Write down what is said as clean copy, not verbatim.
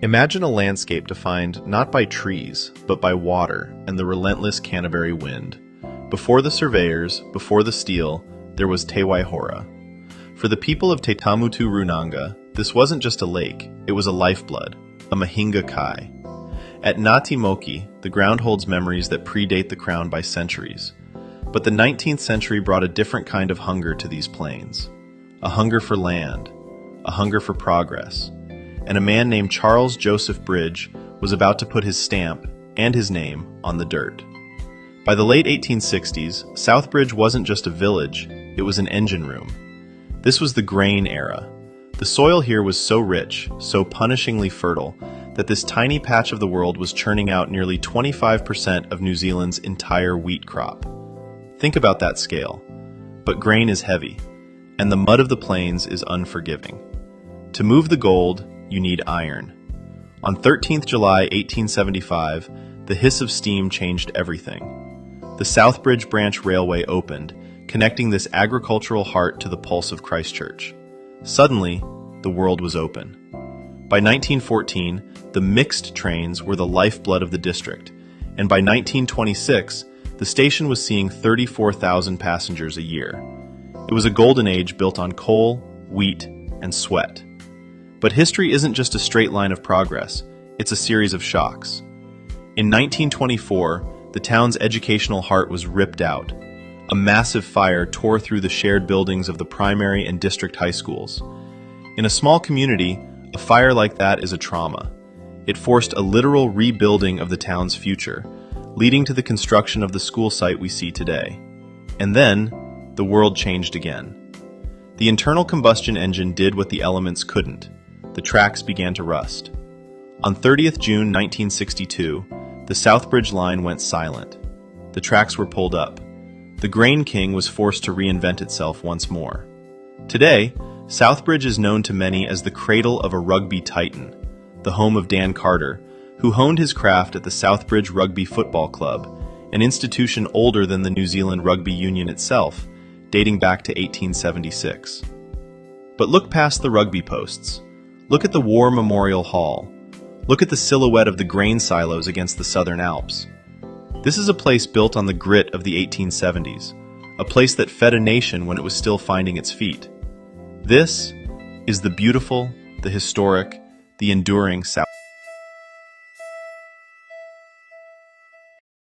Imagine a landscape defined not by trees, but by water and the relentless Canterbury wind. Before the surveyors, before the steel, there was Te Waihora. For the people of Te Tamutu Runanga, this wasn't just a lake, it was a lifeblood, a Mahinga Kai. At Ngāti Moki, the ground holds memories that predate the crown by centuries. But the 19th century brought a different kind of hunger to these plains. A hunger for land, a hunger for progress. And a man named Charles Joseph Bridge was about to put his stamp and his name on the dirt. By the late 1860s, Southbridge wasn't just a village, it was an engine room. This was the grain era. The soil here was so rich, so punishingly fertile, that this tiny patch of the world was churning out nearly 25% of New Zealand's entire wheat crop. Think about that scale. But grain is heavy, and the mud of the plains is unforgiving. To move the gold, you need iron. On 13th July 1875, the hiss of steam changed everything. The Southbridge Branch Railway opened, connecting this agricultural heart to the pulse of Christchurch. Suddenly, the world was open. By 1914, the mixed trains were the lifeblood of the district, and by 1926, the station was seeing 34,000 passengers a year. It was a golden age built on coal, wheat, and sweat. But history isn't just a straight line of progress, it's a series of shocks. In 1924, the town's educational heart was ripped out. A massive fire tore through the shared buildings of the primary and district high schools. In a small community, a fire like that is a trauma. It forced a literal rebuilding of the town's future, leading to the construction of the school site we see today. And then, the world changed again. The internal combustion engine did what the elements couldn't. The tracks began to rust. On 30th June 1962, the Southbridge line went silent. The tracks were pulled up. The Grain King was forced to reinvent itself once more. Today, Southbridge is known to many as the cradle of a rugby titan, the home of Dan Carter, who honed his craft at the Southbridge Rugby Football Club, an institution older than the New Zealand Rugby Union itself, dating back to 1876. But look past the rugby posts. Look at the War Memorial Hall. Look at the silhouette of the grain silos against the Southern Alps. This is a place built on the grit of the 1870s, a place that fed a nation when it was still finding its feet. This is the beautiful, the historic, the enduring South.